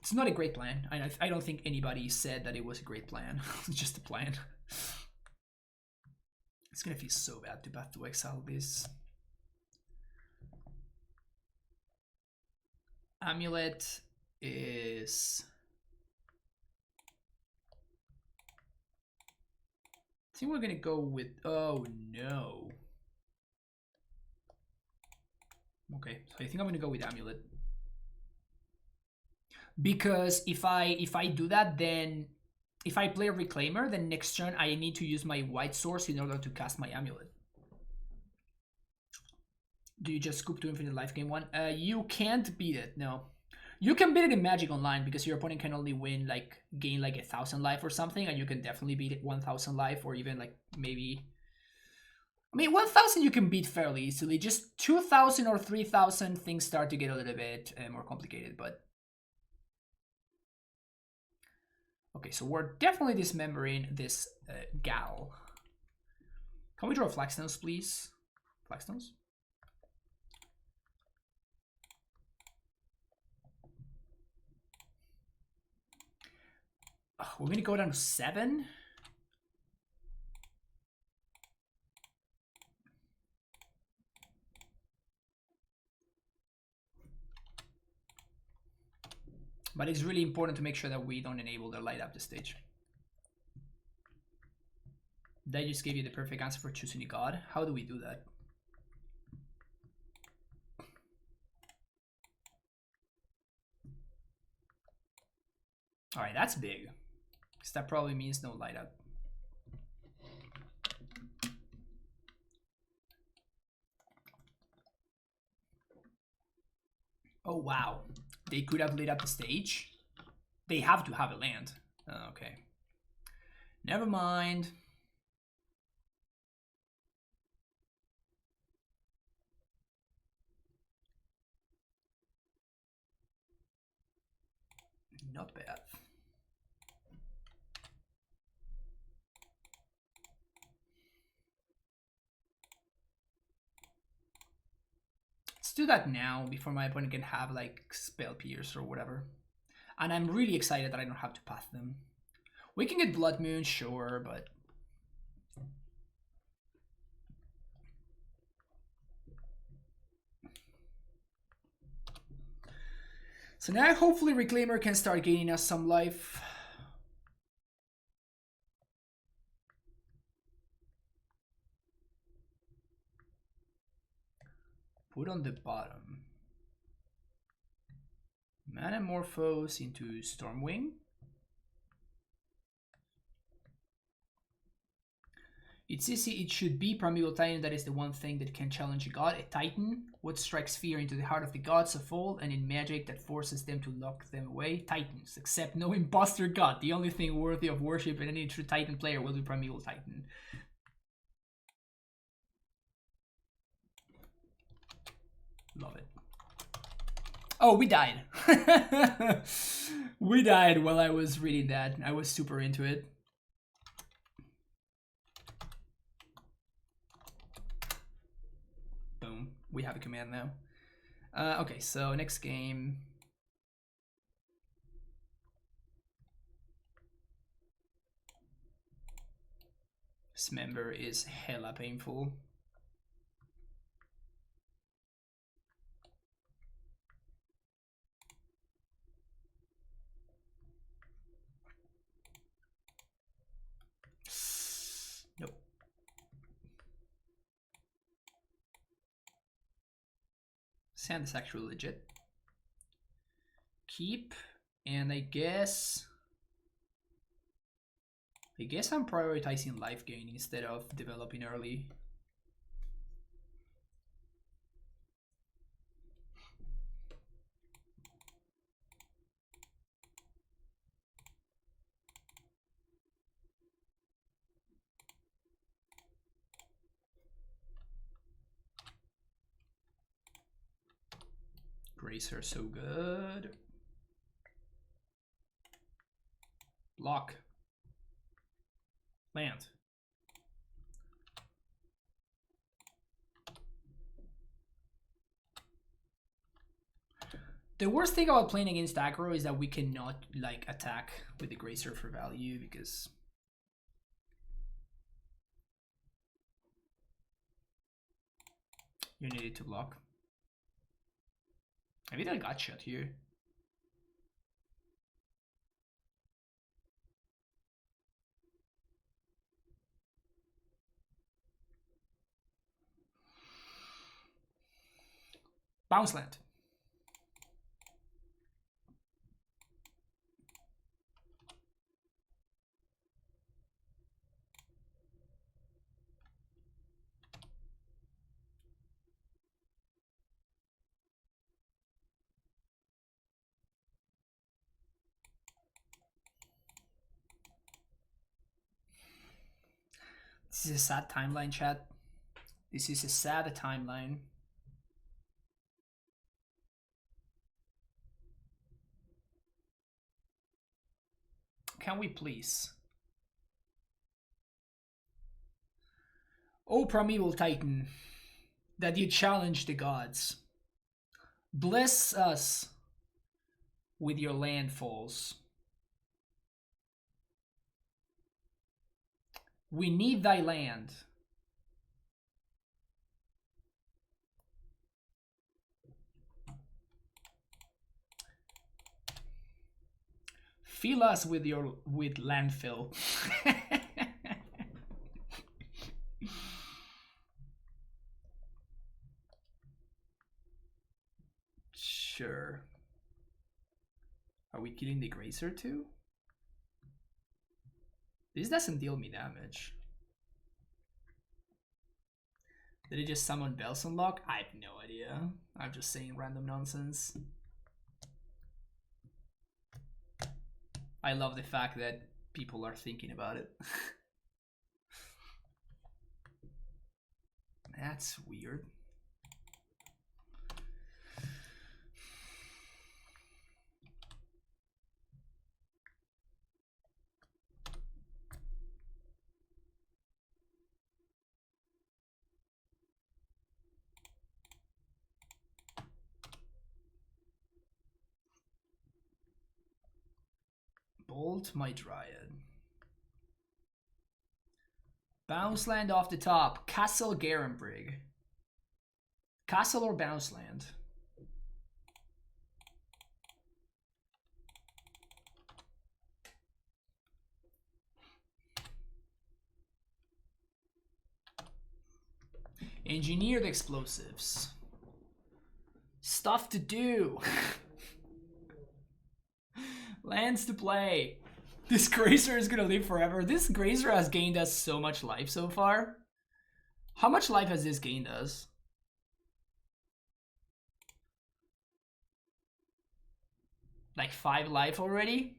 It's not a great plan. I don't think anybody said that it was a great plan. It's just a plan. It's gonna feel so bad to have to exile this. Amulet is... I think we're gonna go with... Oh no. Okay, so I think I'm gonna go with Amulet. Because if I do that, then... If I play a Reclaimer, then next turn I need to use my white source in order to cast my Amulet. Do you just scoop to infinite life game 1? You can't beat it, no. You can beat it in Magic Online because your opponent can only win, like, gain like 1,000 life or something, and you can definitely beat it 1,000 life, or even like maybe... I mean, 1,000 you can beat fairly easily. Just 2,000 or 3,000 things start to get a little bit more complicated, but... Okay, so we're definitely dismembering this gal. Can we draw Flagstones, please? Flagstones? Oh, we're gonna go down to 7? But it's really important to make sure that we don't enable the light up the stage. That just gave you the perfect answer for choosing a god. How do we do that? All right, that's big. Because that probably means no light up. Oh, wow. They could have lit up the stage. They have to have a land. Okay. Never mind. Not bad. Let's do that now before my opponent can have like Spell Pierce or whatever. And I'm really excited that I don't have to path them. We can get Blood Moon, sure, but... So now hopefully Reclaimer can start gaining us some life. Put on the bottom. Manamorphose into Stormwing. It's easy, it should be Primeval Titan. That is the one thing that can challenge a god. A Titan. What strikes fear into the heart of the gods of old, and in magic that forces them to lock them away? Titans. Except no imposter god. The only thing worthy of worship in any true Titan player will be Primeval Titan. Love it. Oh, we died. We died while I was reading that. I was super into it. Boom. We have a command now. Okay, so next game. Dismember is hella painful. Nope. Sand is actually legit. Keep, and I guess I'm prioritizing life gain instead of developing early. Grace are so good. Block. Land. The worst thing about playing against aggro is that we cannot like attack with the Gracer for value because you needed to block. Maybe I got shot here. Bounce land. This is a sad timeline, chat. This is a sad timeline. Can we please? O Primeval Titan, that you challenge the gods. Bless us with your landfalls. We need thy land. Fill us with landfill. Sure. Are we killing the Grazer too? This doesn't deal me damage. Did it just summon Bells Unlock? I have no idea. I'm just saying random nonsense. I love the fact that people are thinking about it. That's weird. Bolt my Dryad. Bounce land off the top. Castle Garenbrig. Castle or bounce land? Engineered explosives. Stuff to do. Lands to play. This Grazer is gonna live forever. This Grazer has gained us so much life so far. How much life has this gained us? Like 5 life already?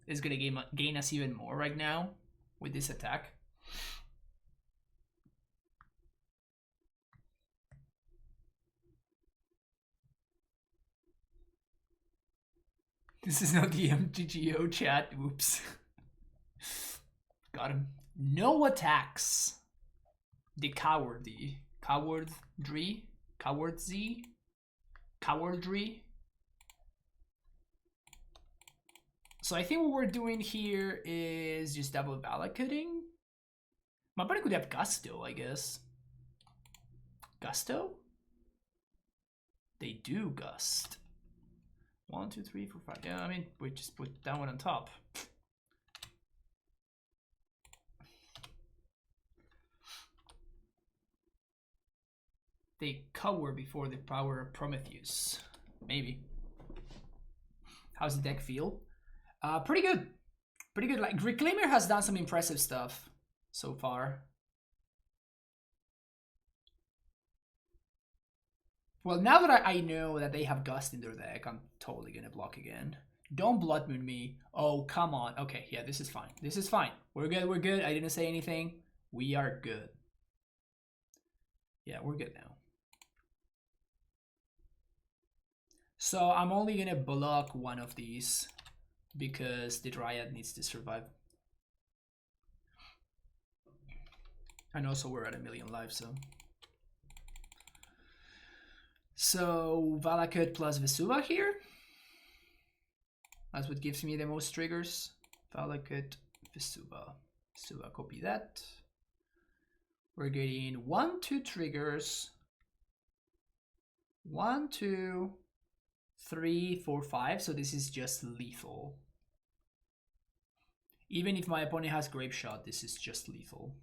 It's gonna gain us even more right now with this attack. This is not the MTGO chat. Oops. Got him. No attacks. The cowardly. Cowardry? Cowardzy? Cowardry? So I think what we're doing here is just double Valakutting. My opponent could have Gusto, I guess. Gusto? They do Gust. 1, 2, 3, 4, 5. Yeah, I mean, we just put that one on top. They cower before the power of Prometheus. Maybe. How's the deck feel? Pretty good. Pretty good. Like, Reclaimer has done some impressive stuff so far. Well, now that I know that they have Gust in their deck, I'm totally gonna block again. Don't Blood Moon me. Oh, come on. Okay, yeah, this is fine. This is fine. We're good, we're good. I didn't say anything. We are good. Yeah, we're good now. So I'm only gonna block one of these because the Dryad needs to survive. And also we're at 1,000,000 lives, so... So Valakut plus Vesuva here. That's what gives me the most triggers. Valakut, Vesuva. Vesuva, copy that. We're getting 1, 2 triggers. 1, 2, 3, 4, 5. So this is just lethal. Even if my opponent has Grape Shot, this is just lethal.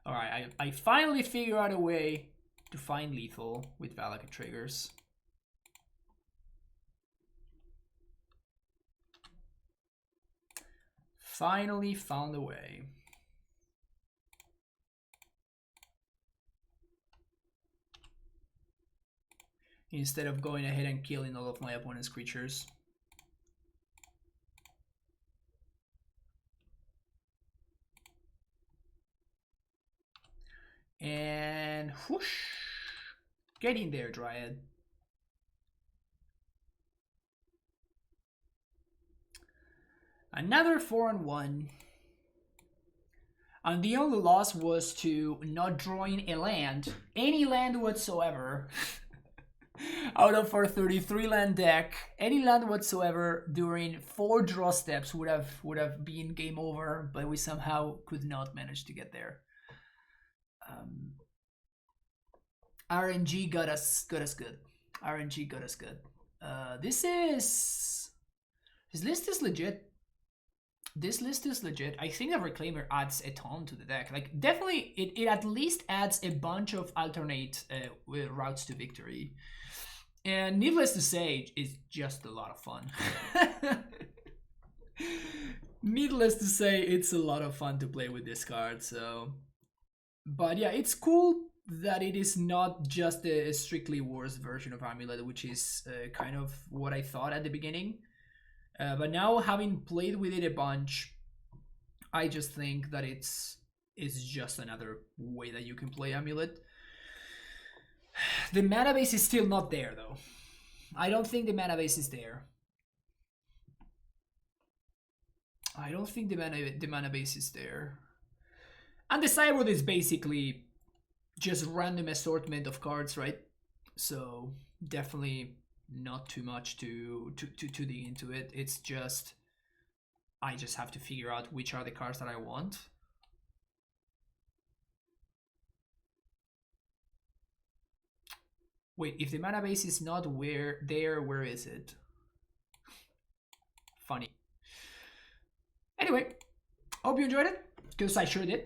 Alright, I finally figure out a way to find lethal with Valakut triggers. Finally found a way. Instead of going ahead and killing all of my opponent's creatures. And whoosh! Get in there, Dryad. Another 4-1. And the only loss was to not drawing a land, any land whatsoever, out of our 33 land deck. Any land whatsoever during 4 draw steps would have been game over, but we somehow could not manage to get there. RNG got us good. RNG got us good. This list is legit. This list is legit. I think that Reclaimer adds a ton to the deck. Like, definitely, it at least adds a bunch of alternate routes to victory. And needless to say, it's just a lot of fun. Needless to say, it's a lot of fun to play with this card, so... But yeah, it's cool that it is not just a strictly worse version of Amulet, which is kind of what I thought at the beginning. But now, having played with it a bunch, I just think that it's just another way that you can play Amulet. The mana base is still not there, though. I don't think the mana base is there. I don't think the mana base is there. And the sideboard is basically just random assortment of cards, right? So definitely not too much to dig into it. It's just, I just have to figure out which are the cards that I want. Wait, if the mana base is not where is it? Funny. Anyway, hope you enjoyed it, because I sure did.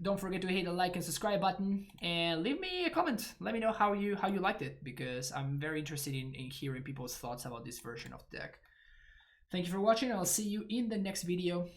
Don't forget to hit the like and subscribe button, and leave me a comment. Let me know how you liked it, because I'm very interested in hearing people's thoughts about this version of the deck. Thank you for watching. I'll see you in the next video.